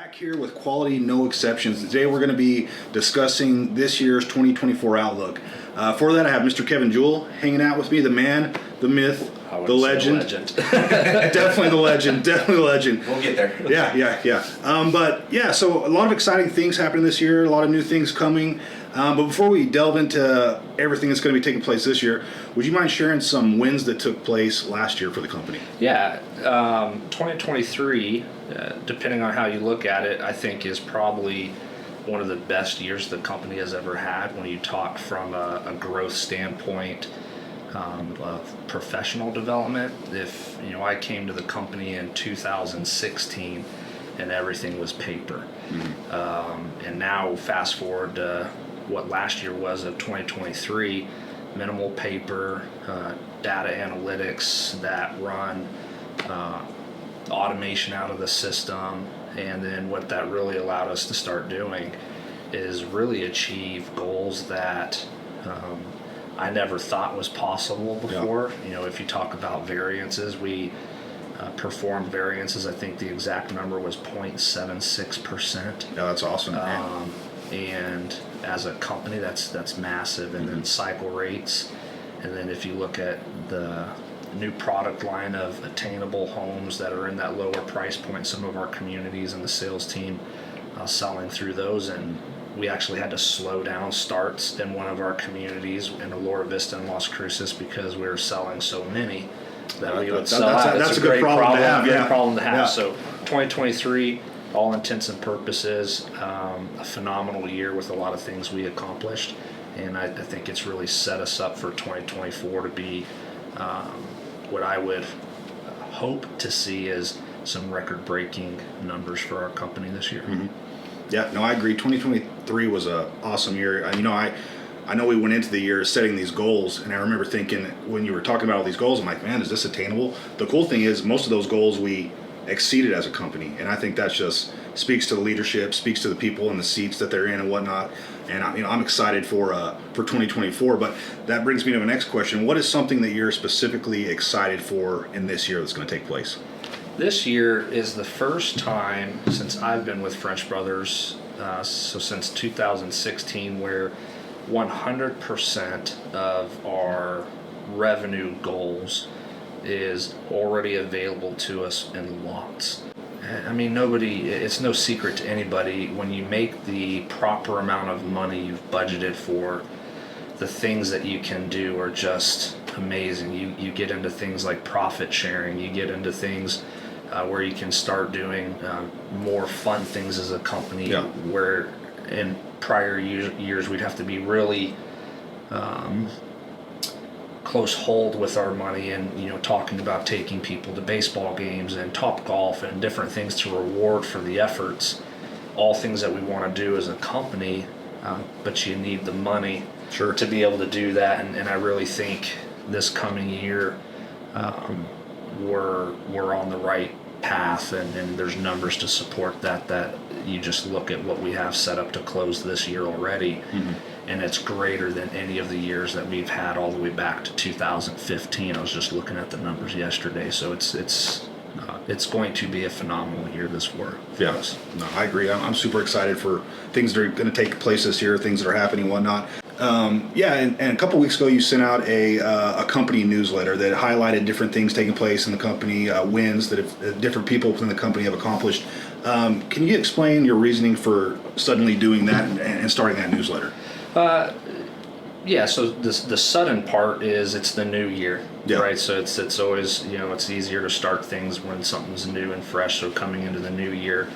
Back here with Quality No Exceptions. Today we're going to be discussing this year's 2024 outlook. For that I have Mr. Kevin Jewell hanging out with me, the man, the myth, the legend. Definitely the legend, definitely the legend. We'll get there. Yeah. So a lot of exciting things happening this year, a lot of new things coming. But before we delve into everything that's going to be taking place this year, would you mind sharing some wins that took place last year for the company? Yeah, 2023, depending on how you look at it, I think is probably one of the best years the company has ever had when you talk from a growth standpoint of professional development. If I came to the company in 2016 and everything was paper, and now fast forward to what last year was of 2023, minimal paper, data analytics that run automation out of the system, and then what that really allowed us to start doing is really achieve goals that I never thought was possible before. Yeah. If you talk about variances, we performed variances. I think the exact number was 0.76%. Yeah, that's awesome. And as a company, that's massive. And then cycle rates, and then if you look at the new product line of attainable homes that are in that lower price point, some of our communities and the sales team selling through those, and we actually had to slow down starts in one of our communities in Alora Vista and Las Cruces because we were selling so many that we would sell out. That's a good problem to have. Great problem to have. Yeah. So 2023, all intents and purposes, a phenomenal year with a lot of things we accomplished, and I think it's really set us up for 2024 to be what I would hope to see is some record-breaking numbers for our company this year. Yeah, no, I agree. 2023 was an awesome year. I know we went into the year setting these goals, and I remember thinking when you were talking about all these goals, I'm like, man, is this attainable? The cool thing is most of those goals we exceeded as a company, and I think that just speaks to the leadership, speaks to the people in the seats that they're in and whatnot. And I'm excited for 2024. But that brings me to the next question: what is something that you're specifically excited for in this year that's going to take place? This year is the first time since I've been with French Brothers, so since 2016, where 100% of our revenue goals is already available to us in lots. I mean, it's no secret to anybody, when you make the proper amount of money you've budgeted for, the things that you can do are just amazing. You get into things like profit sharing, you get into things where you can start doing more fun things as a company, where in prior years we'd have to be really close hold with our money, and talking about taking people to baseball games and Top Golf and different things to reward for the efforts, all things that we want to do as a company, but you need the money to be able to do that. And I really think this coming year we're on the right path, and there's numbers to support that you just look at what we have set up to close this year already, and it's greater than any of the years that we've had all the way back to 2015. I was just looking at the numbers yesterday, so it's going to be a phenomenal year this year for us. No, I agree. I'm super excited for things that are going to take place this year, things that are happening and whatnot. And a couple weeks ago you sent out a company newsletter that highlighted different things taking place in the company, wins that different people within the company have accomplished. Can you explain your reasoning for suddenly doing that and starting that newsletter? So the sudden part is it's the new year, right? So it's always, it's easier to start things when something's new and fresh. So coming into the new year,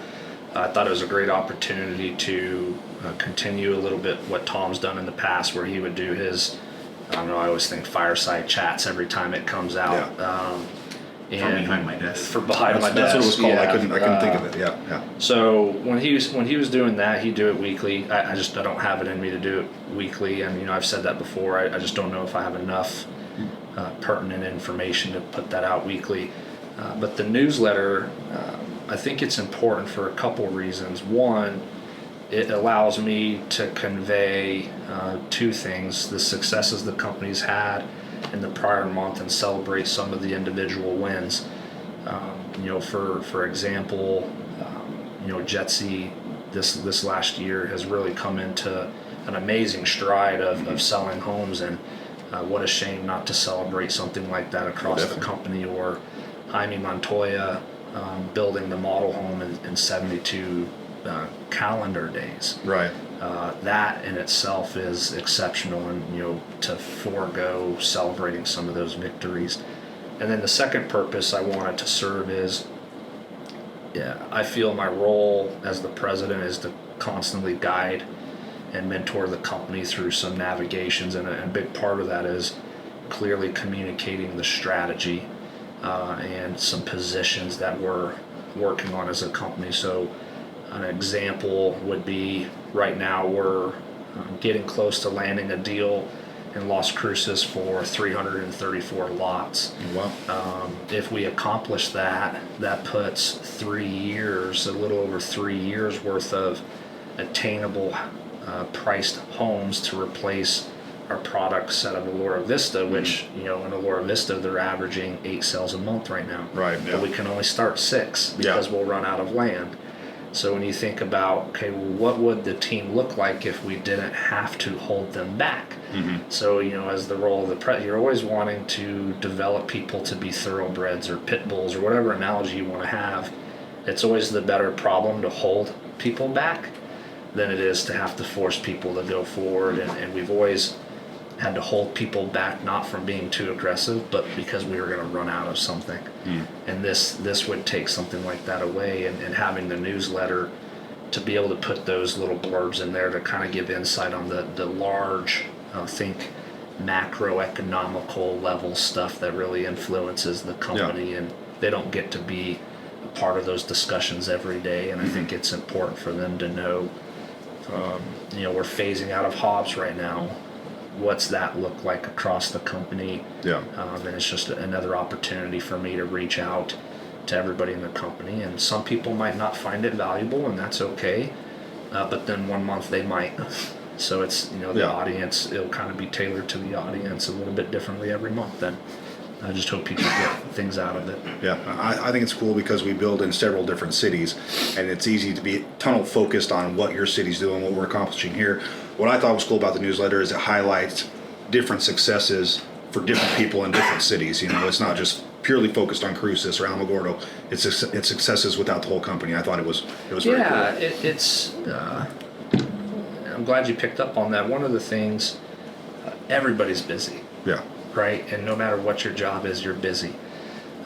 I thought it was a great opportunity to continue a little bit what Tom's done in the past, where he would do his, I always think fireside chats every time it comes out. From behind my desk. That's what it was called. I couldn't think of it. Yeah. So when he was doing that, he'd do it weekly. I don't have it in me to do it weekly, and I've said that before. I just don't know if I have enough pertinent information to put that out weekly. But the newsletter, I think it's important for a couple reasons. One, it allows me to convey two things: the successes the company's had in the prior month, and celebrate some of the individual wins. For example, Jetsy this last year has really come into an amazing stride of selling homes, and what a shame not to celebrate something like that across the company, or Jaime Montoya building the model home in 72 calendar days. Right. That in itself is exceptional, and to forego celebrating some of those victories. And then the second purpose I wanted to serve is, I feel my role as the president is to constantly guide and mentor the company through some navigations, and a big part of that is clearly communicating the strategy and some positions that we're working on as a company. So an example would be, right now we're getting close to landing a deal in Las Cruces for 334 lots. Wow. If we accomplish that, that puts 3 years, a little over 3 years worth of attainable priced homes to replace our product set of Allura Vista, which, in Allura Vista, they're averaging 8 sales a month right now. Right. Yeah. But we can only start 6 because we'll run out of land. So when you think about, okay, well, what would the team look like if we didn't have to hold them back? Mm-hmm. So, as the role of the president, you're always wanting to develop people to be thoroughbreds or pit bulls or whatever analogy you want to have. It's always the better problem to hold people back than it is to have to force people to go forward. And we've always had to hold people back, not from being too aggressive, but because we were going to run out of something. And this would take something like that away, and having the newsletter to be able to put those little blurbs in there to kind of give insight on the large, think macroeconomical level stuff that really influences the company, and they don't get to be a part of those discussions every day. And I think it's important for them to know, we're phasing out of Hobbs right now. What's that look like across the company? And it's just another opportunity for me to reach out to everybody in the company. And some people might not find it valuable, and that's okay. But then one month they might. So it's, the audience, it'll kind of be tailored to the audience a little bit differently every month. Then I just hope people get things out of it. Yeah, I think it's cool because we build in several different cities, and it's easy to be tunnel focused on what your city's doing, what we're accomplishing here. What I thought was cool about the newsletter is it highlights different successes for different people in different cities. It's not just purely focused on Cruces or Alamogordo. It's successes without the whole company. I thought it was very cool. It's. I'm glad you picked up on that. One of the things, everybody's busy. Yeah. Right? And no matter what your job is, you're busy.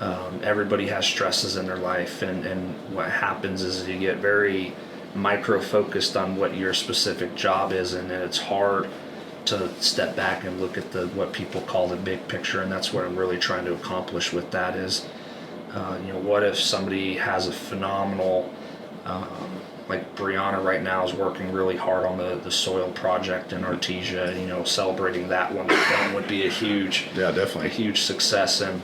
Everybody has stresses in their life, and what happens is you get very micro-focused on what your specific job is, and then it's hard to step back and look at what people call the big picture. And that's what I'm really trying to accomplish with that is, what if somebody has a phenomenal, like Brianna right now is working really hard on the soil project in Artesia. Celebrating that one would be a huge, definitely a huge success. And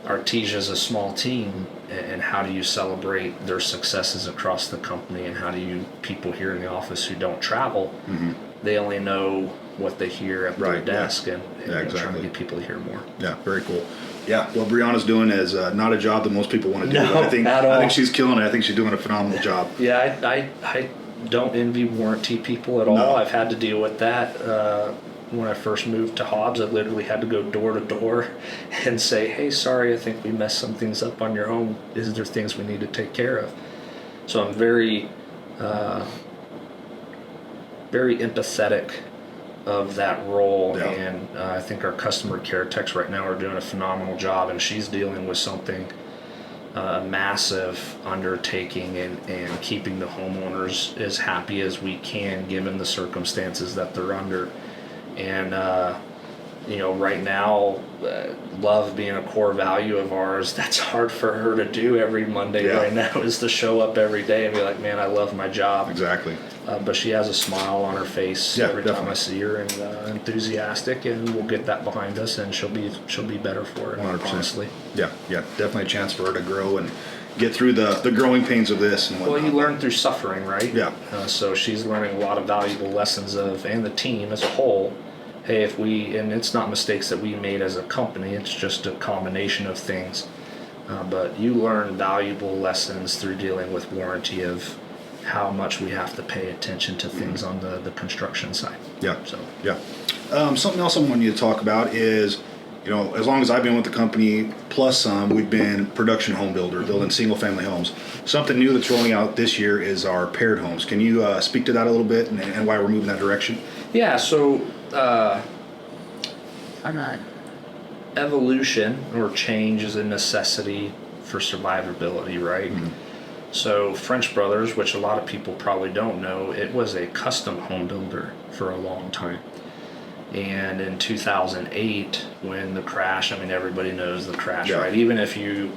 Artesia is a small team, and how do you celebrate their successes across the company? And how do you, people here in the office who don't travel, they only know what they hear at their desk, and exactly. trying to get people to hear more. Yeah, very cool. Yeah, what Brianna's doing is not a job that most people want to do. No, I think she's killing it. I think she's doing a phenomenal job. Yeah, I don't envy warranty people at all. No. I've had to deal with that. When I first moved to Hobbs, I literally had to go door to door and say, hey, sorry, I think we messed some things up on your home. Is there things we need to take care of? So I'm very, very empathetic of that role. Yeah. And I think our customer care techs right now are doing a phenomenal job, and she's dealing with something, a massive undertaking, and keeping the homeowners as happy as we can given the circumstances that they're under. And right now, love being a core value of ours, that's hard for her to do every Monday right now, is to show up every day and be like, man, I love my job. Exactly. But she has a smile on her face every time I see her, and enthusiastic, and we'll get that behind us, and she'll be better for it, 100%. honestly. Yeah, definitely a chance for her to grow and get through the growing pains of this and whatnot. Well, you learn through suffering, right? Yeah. So she's learning a lot of valuable lessons and the team as a whole. Hey, and it's not mistakes that we made as a company, it's just a combination of things. But you learn valuable lessons through dealing with warranty of how much we have to pay attention to things on the construction side. Yeah. So Yeah. Something else I want you to talk about is, as long as I've been with the company, plus some, we've been production home builder, building single family homes. Something new that's rolling out this year is our paired homes. Can you speak to that a little bit and why we're moving that direction? yeah, so evolution or change is a necessity for survivability, right? Mm-hmm. So French Brothers, which a lot of people probably don't know, it was a custom home builder for a long time. And in 2008, when the crash, everybody knows the crash, Yeah. right? Even if you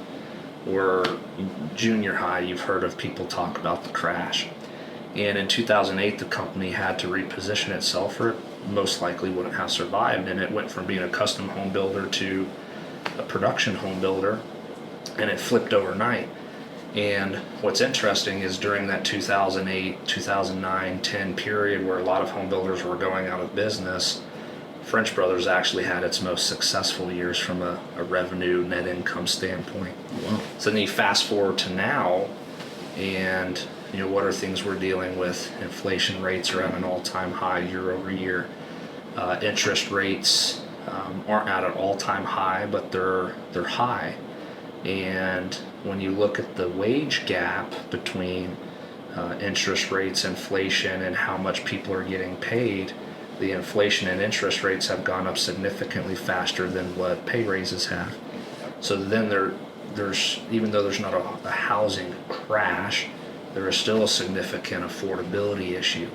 were junior high, you've heard of people talk about the crash. And in 2008, the company had to reposition itself, or it most likely wouldn't have survived. And it went from being a custom home builder to a production home builder, and it flipped overnight. And what's interesting is during that 2008, 2009, 10 period where a lot of home builders were going out of business, French Brothers actually had its most successful years from a revenue net income standpoint. Wow. So then you fast forward to now, and what are things we're dealing with? Inflation rates are at an all-time high year over year. Interest rates aren't at an all-time high, but they're high. And when you look at the wage gap between interest rates, inflation, and how much people are getting paid, the inflation and interest rates have gone up significantly faster than what pay raises have. So then there's even though there's not a housing crash, there is still a significant affordability issue.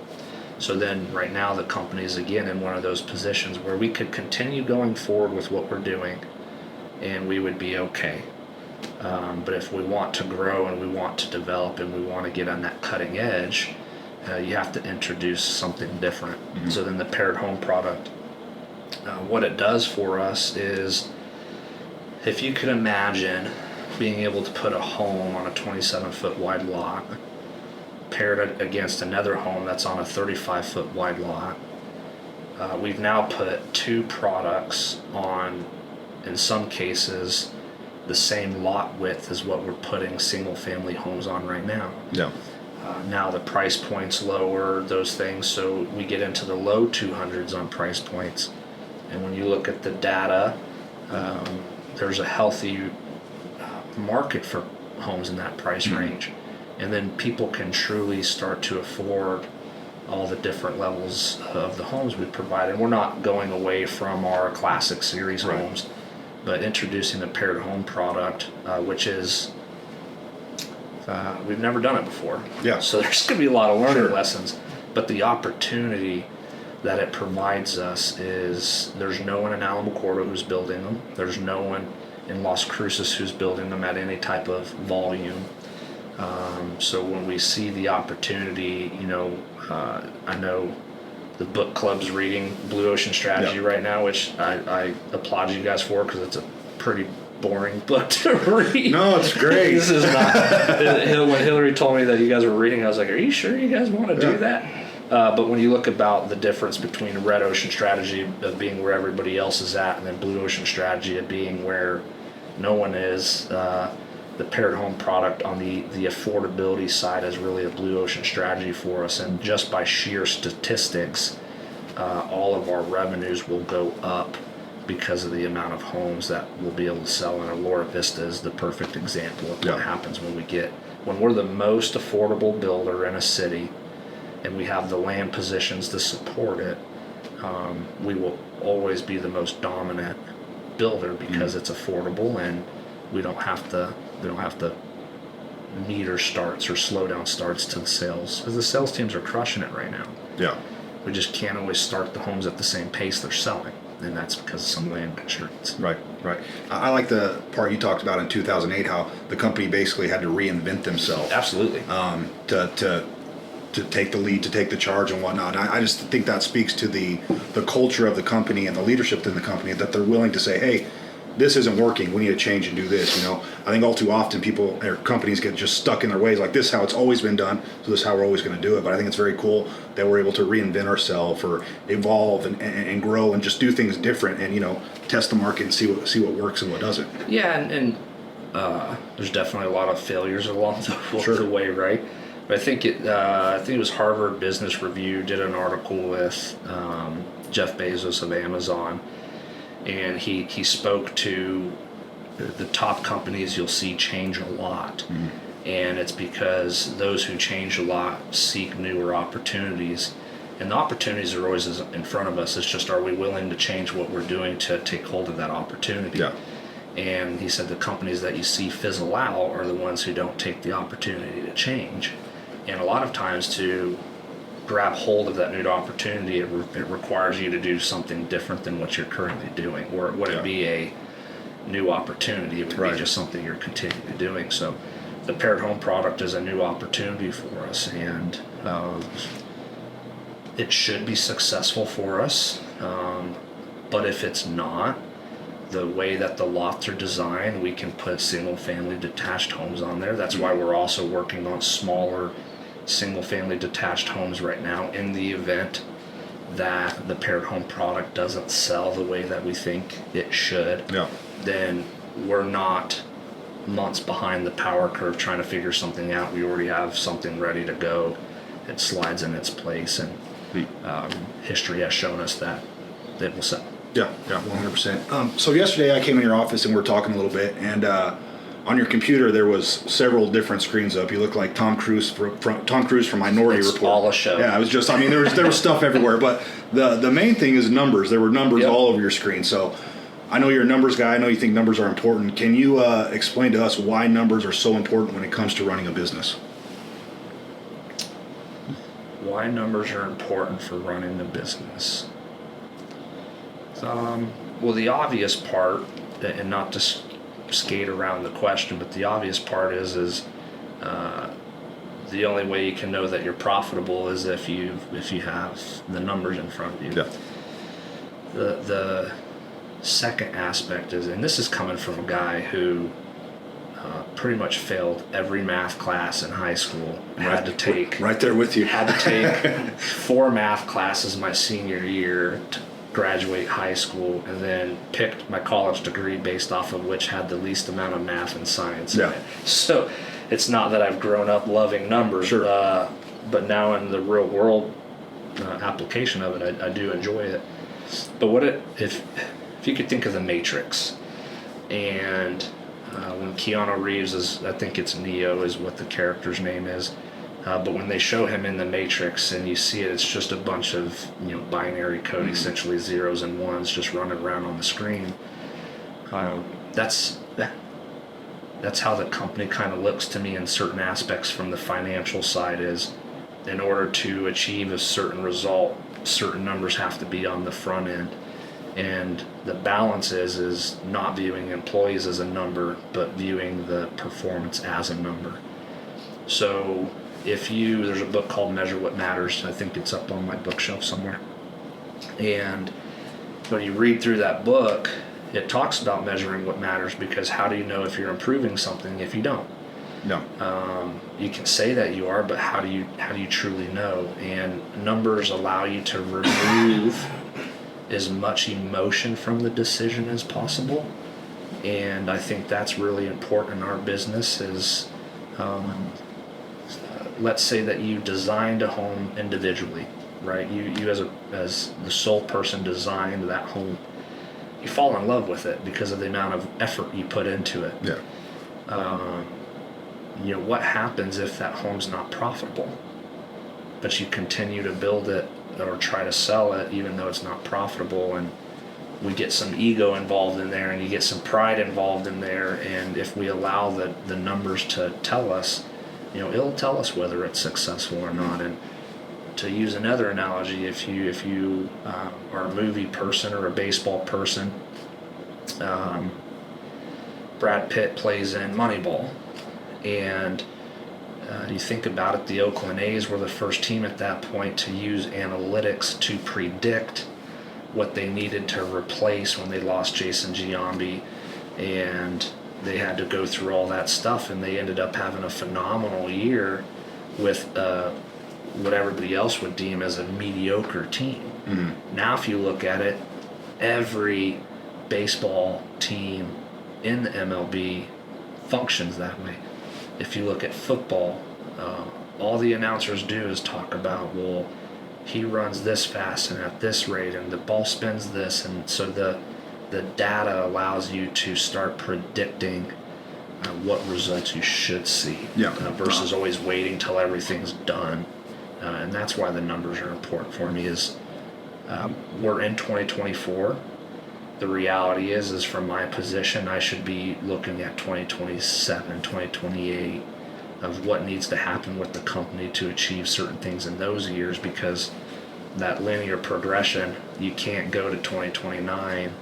So then right now the company is again in one of those positions where we could continue going forward with what we're doing and we would be okay. But if we want to grow and we want to develop and we want to get on that cutting edge, you have to introduce something different. Mm-hmm. So then the paired home product, what it does for us is, if you could imagine being able to put a home on a 27-foot wide lot paired it against another home that's on a 35-foot wide lot, we've now put two products on, in some cases, the same lot width as what we're putting single family homes on right now. Yeah. Now the price point's lower, those things, so we get into the low 200s on price points. And when you look at the data, there's a healthy market for homes in that price range. And then people can truly start to afford all the different levels of the homes we provide. And we're not going away from our classic series homes, but introducing the paired home product, which is we've never done it before. Yeah. So there's going to be a lot of learning lessons, but the opportunity that it provides us is there's no one in Alamogordo who's building them. There's no one in Las Cruces who's building them at any type of volume. So when we see the opportunity, I know the book club's reading Blue Ocean Strategy right now, which I applaud you guys for because it's a pretty boring book to read. No, it's great. This is not. When Hillary told me that you guys were reading, I was like, "Are you sure you guys want to do that?" But when you look about the difference between Red Ocean Strategy of being where everybody else is at, and then Blue Ocean Strategy of being where no one is, the paired home product on the affordability side is really a Blue Ocean Strategy for us. And just by sheer statistics, all of our revenues will go up because of the amount of homes that we'll be able to sell. And Laura Vista is the perfect example of what happens when we're the most affordable builder in a city and we have the land positions to support it. We will always be the most dominant builder because it's affordable and we don't have to meter starts or slow down starts to the sales, because the sales teams are crushing it right now. Yeah. We just can't always start the homes at the same pace they're selling, and that's because of some land constraints. Right. I like the part you talked about in 2008, how the company basically had to reinvent themselves. Absolutely. To take the lead, to take the charge and whatnot. And I just think that speaks to the culture of the company and the leadership in the company, that they're willing to say, hey, this isn't working, we need to change and do this. I think all too often people or companies get just stuck in their ways, like this is how it's always been done, so this is how we're always going to do it. But I think it's very cool that we're able to reinvent ourselves or evolve and grow and just do things different and test the market and see what works and what doesn't. Yeah, and There's definitely a lot of failures along Sure. the way, right? But I think it was Harvard Business Review did an article with Jeff Bezos of Amazon, and he spoke to the top companies you'll see change a lot. And it's because those who change a lot seek newer opportunities. And the opportunities are always in front of us. It's just, are we willing to change what we're doing to take hold of that opportunity? Yeah. And he said the companies that you see fizzle out are the ones who don't take the opportunity to change. And a lot of times to grab hold of that new opportunity, it requires you to do something different than what you're currently doing. Or it wouldn't be a new opportunity, it would be just something you're continually doing. So the paired home product is a new opportunity for us, and it should be successful for us. But if it's not, the way that the lots are designed, we can put single-family detached homes on there. That's why we're also working on smaller single-family detached homes right now in the event that the paired home product doesn't sell the way that we think it should. Yeah. Then we're not months behind the power curve trying to figure something out. We already have something ready to go. It slides in its place, and history has shown us that it will sell. Yeah, 100%. So yesterday I came in your office and we were talking a little bit, and on your computer there was several different screens up. You look like Tom Cruise from Minority It's Report. all a show. Yeah, it was just, I mean, there was stuff everywhere, but the main thing is numbers. There were numbers all over your screen. So I know you're a numbers guy. I know you think numbers are important. Can you explain to us why numbers are so important when it comes to running a business? Why numbers are important for running a business? Well, the obvious part, and not to skate around the question, but the obvious part is the only way you can know that you're profitable is if you have the numbers in front of you. Yeah. The second aspect is, and this is coming from a guy who pretty much failed every math class in high school. Had to take right there with you. Had to take 4 math classes my senior year to graduate high school, and then picked my college degree based off of which had the least amount of math and science in it. So it's not that I've grown up loving numbers, but now in the real world application of it, I do enjoy it. But if you could think of the Matrix, and when Keanu Reeves is, I think it's Neo is what the character's name is, but when they show him in the Matrix and you see it, it's just a bunch of binary code, essentially zeros and ones just running around on the screen. That's how the company kind of looks to me in certain aspects from the financial side. Is in order to achieve a certain result, certain numbers have to be on the front end. And the balance is not viewing employees as a number, but viewing the performance as a number. So there's a book called Measure What Matters. I think it's up on my bookshelf somewhere. And when you read through that book, it talks about measuring what matters, because how do you know if you're improving something if you don't? No. You can say that you are, but how do you truly know? And numbers allow you to remove as much emotion from the decision as possible. And I think that's really important in our business is, let's say that you designed a home individually, right? You as the sole person designed that home. You fall in love with it because of the amount of effort you put into it. Yeah. What happens if that home's not profitable, but you continue to build it or try to sell it even though it's not profitable? And we get some ego involved in there, and you get some pride involved in there, and if we allow the numbers to tell us, it'll tell us whether it's successful or not. And to use another analogy, if you are a movie person or a baseball person, Brad Pitt plays in Moneyball, and you think about it, the Oakland A's were the first team at that point to use analytics to predict what they needed to replace when they lost Jason Giambi, and they had to go through all that stuff, and they ended up having a phenomenal year with what everybody else would deem as a mediocre team. Mm-hmm. Now if you look at it, every baseball team in the MLB functions that way. If you look at football, all the announcers do is talk about, well, he runs this fast and at this rate, and the ball spins this, and so the data allows you to start predicting what results you should see, versus always waiting till everything's done. And that's why the numbers are important for me. Is we're in 2024. The reality is from my position, I should be looking at 2027, 2028 of what needs to happen with the company to achieve certain things in those years, because that linear progression, you can't go to 2029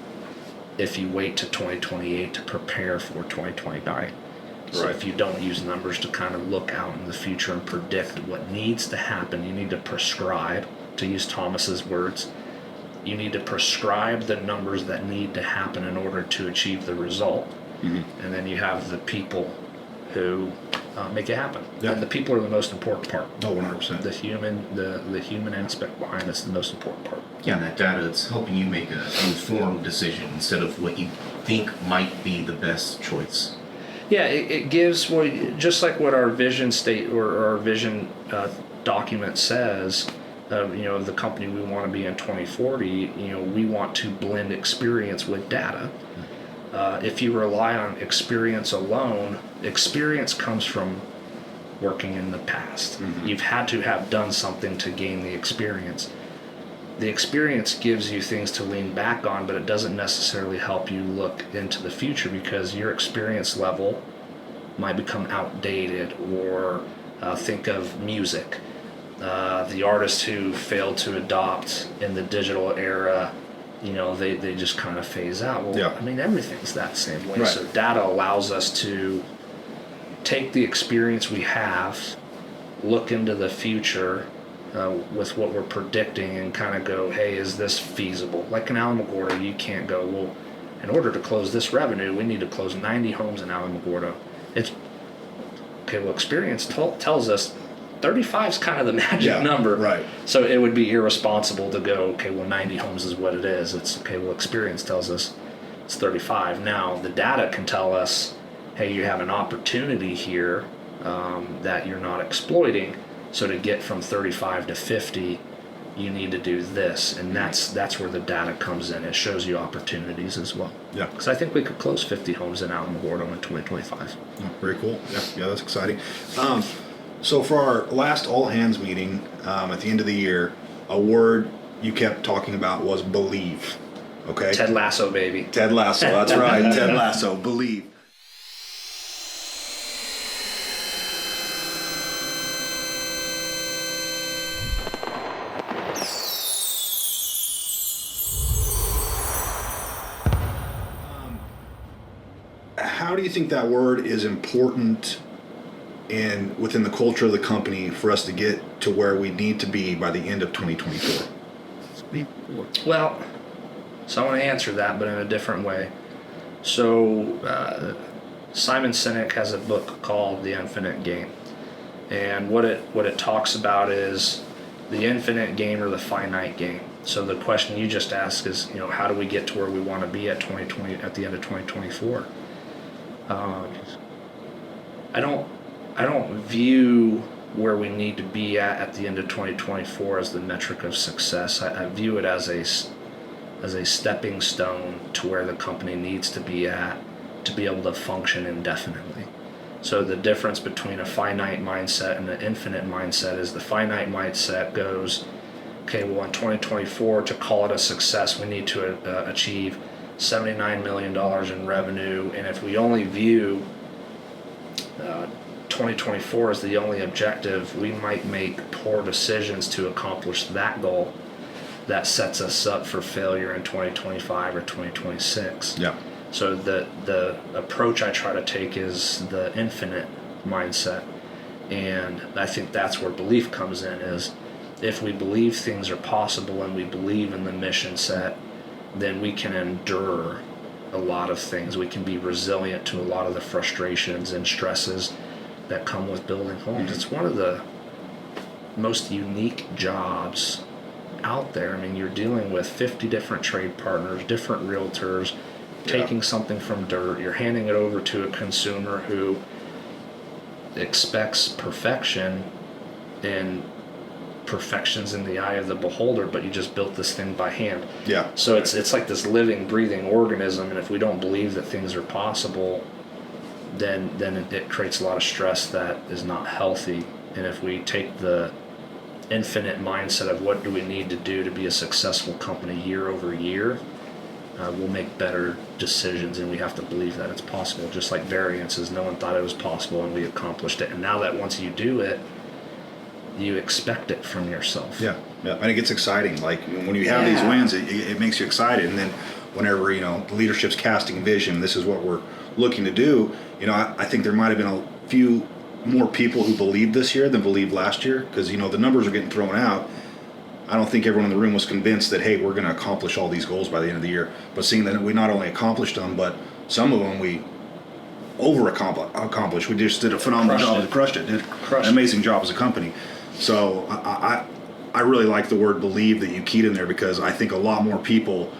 if you wait to 2028 to prepare for 2029. So if you don't use numbers to kind of look out in the future and predict what needs to happen, you need to prescribe, to use Thomas's words. You need to prescribe the numbers that need to happen in order to achieve the result. And then you have the people who make it happen. And the people are the most important part. Oh, 100%. The human aspect behind this is the most important part. Yeah, and that data is helping you make an informed decision instead of what you think might be the best choice. Yeah, it gives, well, just like what our vision state or our vision document says, the company we want to be in 2040, we want to blend experience with data. If you rely on experience alone, experience comes from working in the past. You've had to have done something to gain the experience. The experience gives you things to lean back on, but it doesn't necessarily help you look into the future, because your experience level might become outdated. Or think of music. The artists who failed to adopt in the digital era, they just kind of phase out. Well, I mean, everything's that same way. So data allows us to take the experience we have, look into the future with what we're predicting, and kind of go, hey, is this feasible? Like in Alamogordo, you can't go, well, in order to close this revenue, we need to close 90 homes in Alamogordo. It's okay. Well, experience tells us 35 is kind of the magic number. Right. So it would be irresponsible to go, okay, well, 90 homes is what it is. It's okay. Well, experience tells us it's 35. Now the data can tell us, hey, you have an opportunity here that you're not exploiting. So to get from 35 to 50, you need to do this, and that's where the data comes in. It shows you opportunities as well. Yeah. Because I think we could close 50 homes in Alamogordo in 2025. Oh, very cool. Yeah, that's exciting. So for our last all hands meeting at the end of the year, a word you kept talking about was believe. Okay. Ted Lasso, baby. Ted Lasso. That's right. Ted Lasso. Believe. How do you think that word is important within the culture of the company for us to get to where we need to be by the end of 2024? Well, so I want to answer that, but in a different way. So Simon Sinek has a book called The Infinite Game, and what it talks about is the infinite game or the finite game. So the question you just asked is, how do we get to where we want to be at 2020 at the end of 2024? I don't view where we need to be at the end of 2024 as the metric of success. I view it as a stepping stone to where the company needs to be at to be able to function indefinitely. So the difference between a finite mindset and an infinite mindset is the finite mindset goes, okay, well, in 2024, to call it a success, we need to achieve $79 million in revenue, and if we only view 2024 as the only objective, we might make poor decisions to accomplish that goal. That sets us up for failure in 2025 or 2026. Yeah. So the approach I try to take is the infinite mindset, and I think that's where belief comes in. Is if we believe things are possible and we believe in the mission set, then we can endure a lot of things. We can be resilient to a lot of the frustrations and stresses that come with building homes. It's one of the most unique jobs out there. I mean, you're dealing with 50 different trade partners, different realtors, taking something from dirt, you're handing it over to a consumer who expects perfection, and perfection's in the eye of the beholder, but you just built this thing by hand. Yeah. So it's like this living, breathing organism, and if we don't believe that things are possible, then it creates a lot of stress that is not healthy. And if we take the infinite mindset of what do we need to do to be a successful company year over year, we'll make better decisions, and we have to believe that it's possible. Just like variances, no one thought it was possible, and we accomplished it. And now that once you do it, you expect it from yourself. Yeah, and it gets exciting. Like when you have these wins, it makes you excited. And then whenever the leadership's casting vision, this is what we're looking to do. I think there might have been a few more people who believed this year than believed last year, because the numbers are getting thrown out. I don't think everyone in the room was convinced that, hey, we're going to accomplish all these goals by the end of the year. But seeing that we not only accomplished them, but some of them we accomplished. We just did a phenomenal job. We crushed it. Did an amazing job as a company. So I really like the word believe that you keyed in there, because I think a lot more people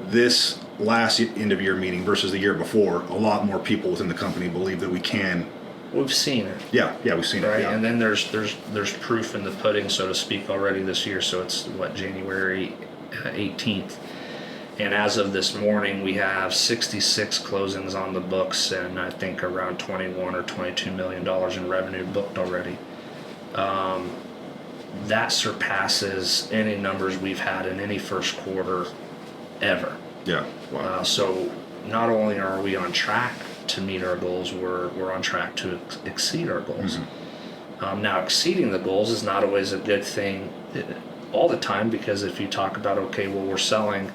this last end of year meeting versus the year before, a lot more people within the company believe that we can. We've seen it. Yeah, we've seen right? it. Yeah. And then there's proof in the pudding, so to speak, already this year. So it's January 18th. And as of this morning, we have 66 closings on the books, and I think around 21 or $22 million in revenue booked already. That surpasses any numbers we've had in any first quarter ever. Yeah. Wow. So not only are we on track to meet our goals, we're on track to exceed our goals. Mm-hmm. Now, exceeding the goals is not always a good thing all the time, because if you talk about, okay, well, we're selling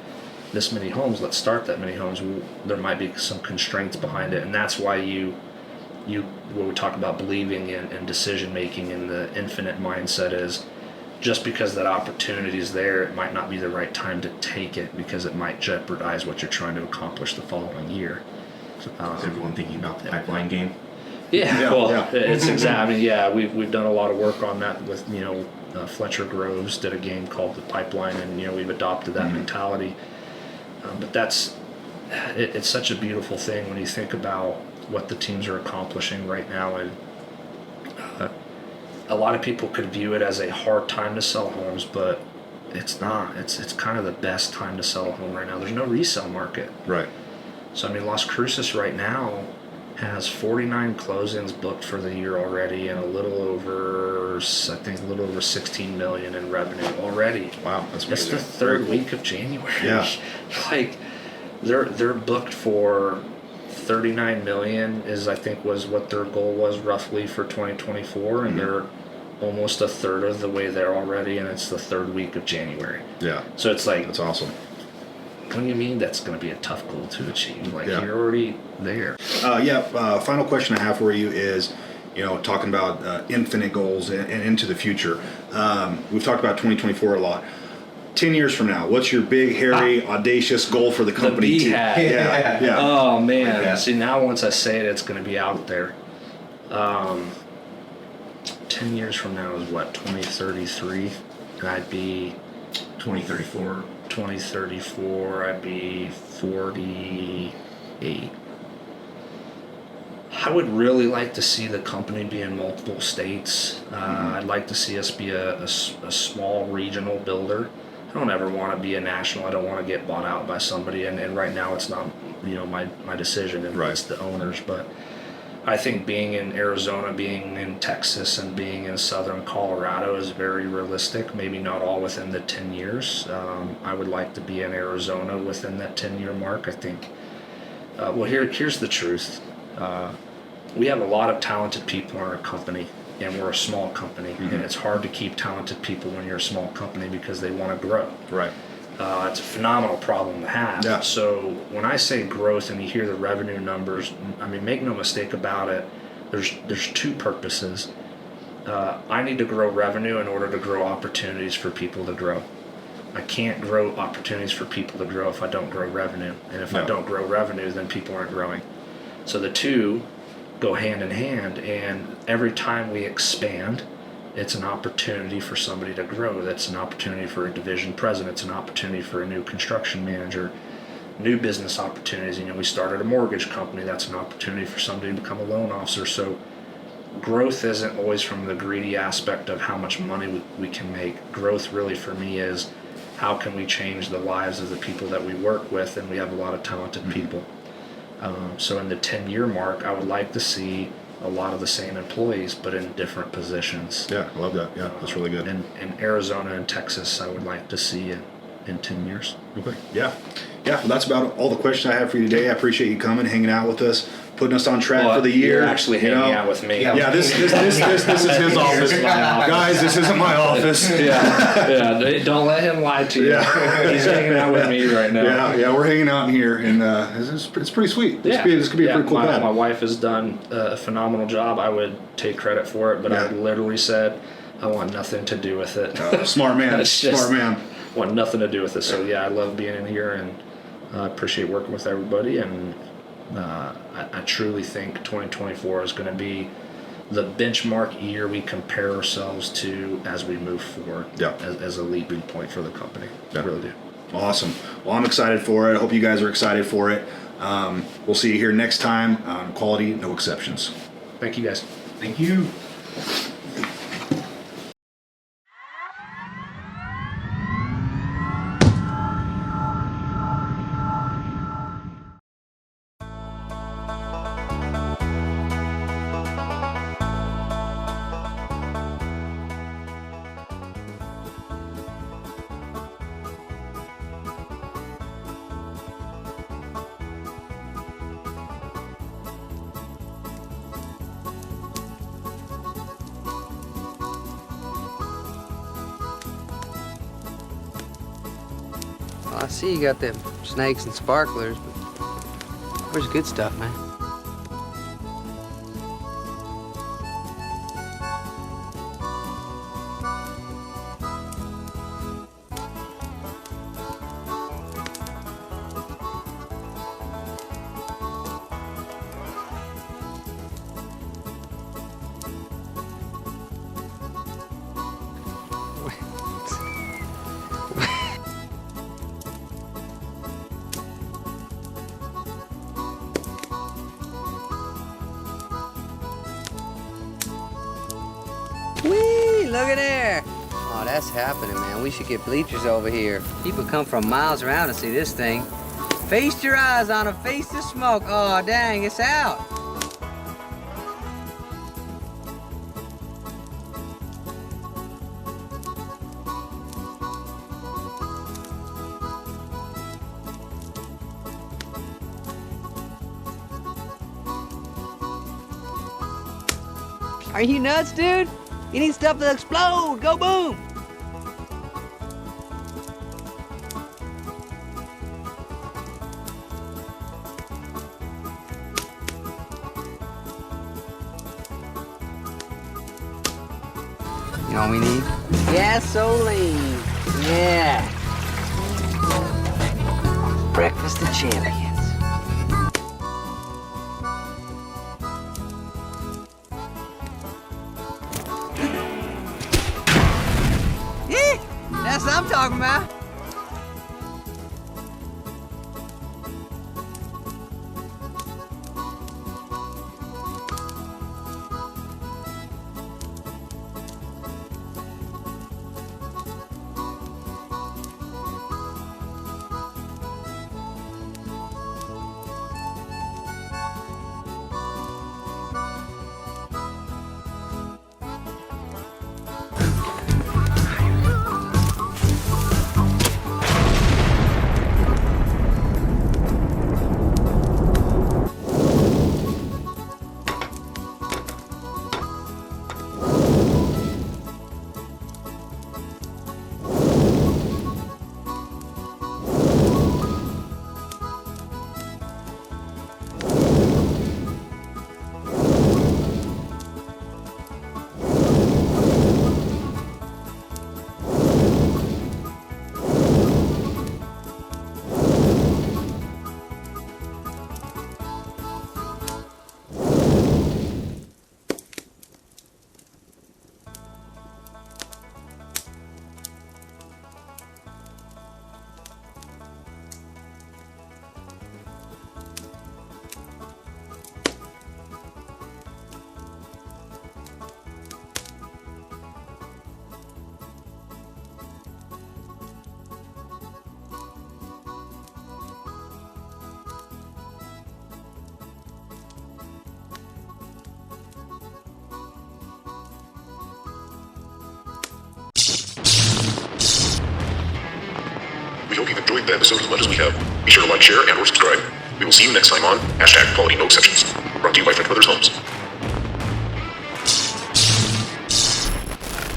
this many homes, let's start that many homes, there might be some constraints behind it. And that's why when we talk about believing in decision making, and the infinite mindset is, just because that opportunity is there, it might not be the right time to take it, because it might jeopardize what you're trying to accomplish the following year. Is everyone thinking about the pipeline game? It's exactly. I mean, we've done a lot of work on that with Fletcher Groves did a game called the Pipeline, and we've adopted that mentality. But it's such a beautiful thing when you think about what the teams are accomplishing right now, and a lot of people could view it as a hard time to sell homes, but it's not. It's kind of the best time to sell a home right now. There's no resale market. Right. So I mean, Las Cruces right now has 49 closings booked for the year already, and a little over 16 million in revenue already. Wow, that's amazing. It's the third week of January. Yeah. Like they're booked for 39 million is, I think, was what their goal was roughly for 2024, and they're almost a third of the way there already, and it's the third week of January. Yeah. So it's like, that's awesome. What do you mean that's going to be a tough goal to achieve? You're already there. Final question I have for you is, talking about infinite goals and into the future. We've talked about 2024 a lot. 10 years from now, what's your big, hairy, audacious goal for the company? The BHAG. Yeah. Oh, man. Yeah. See, now once I say it, it's going to be out there. 10 years from now is what, 2033? And I'd be... 2034. 2034, I'd be 48. I would really like to see the company be in multiple states. I'd like to see us be a small regional builder. I don't ever want to be a national. I don't want to get bought out by somebody. And right now it's not, my decision. It's the owners. But I think being in Arizona, being in Texas, and being in southern Colorado is very realistic. Maybe not all within the 10 years. I would like to be in Arizona within that 10-year mark. I think. Here's the truth. We have a lot of talented people in our company, and we're a small company, and it's hard to keep talented people when you're a small company because they want to grow. Right. It's a phenomenal problem to have. Yeah. So when I say growth and you hear the revenue numbers, I mean, make no mistake about it, there's two purposes. I need to grow revenue in order to grow opportunities for people to grow. I can't grow opportunities for people to grow if I don't grow revenue. And if I don't grow revenue, then people aren't growing. So the two go hand in hand, and every time we expand, it's an opportunity for somebody to grow. That's an opportunity for a division president. It's an opportunity for a new construction manager. new business opportunities. We started a mortgage company. That's an opportunity for somebody to become a loan officer. So growth isn't always from the greedy aspect of how much money we can make. Growth really for me is how can we change the lives of the people that we work with, and we have a lot of talented people. So in the 10-year mark, I would like to see a lot of the same employees, but in different positions. Yeah, I love that. Yeah, that's really good. In Arizona and Texas, I would like to see in 10 years. Okay. Yeah. Yeah. Well, that's about all the questions I have for you today. I appreciate you coming, hanging out with us, putting us on track for the year. You're actually hanging out with me. Yeah. This is his office, guys. This isn't my office. Yeah. Don't let him lie to you. Yeah. He's hanging out with me right now. Yeah. We're hanging out in here, and it's pretty sweet. This could be a pretty cool pad. My wife has done a phenomenal job. I would take credit for it, but I literally said, I want nothing to do with it. Smart man. Smart man. Want nothing to do with it. So yeah, I love being in here, and I appreciate working with everybody, and I truly think 2024 is going to be the benchmark year we compare ourselves to as we move forward. Yeah. As a leaping point for the company. Yeah. I really do. Awesome. Well, I'm excited for it. I hope you guys are excited for it. We'll see you here next time on Quality No Exceptions. Thank you, guys. Thank you. Well, I see you got them snakes and sparklers, but where's the good stuff, man? Whee! Look at there! Oh, that's happening, man. We should get bleachers over here. People come from miles around to see this thing. Feast your eyes on a feast of smoke. Oh, dang, it's out. Are you nuts, dude? You need stuff to explode. Go boom. You know what we need? Gasoline. Yeah. Breakfast of champions. That's what I'm talking about. the episode as much as we have, be sure to like, share, and or subscribe. We will see you next time on #Quality No Exceptions. Brought to you by French Brothers Homes.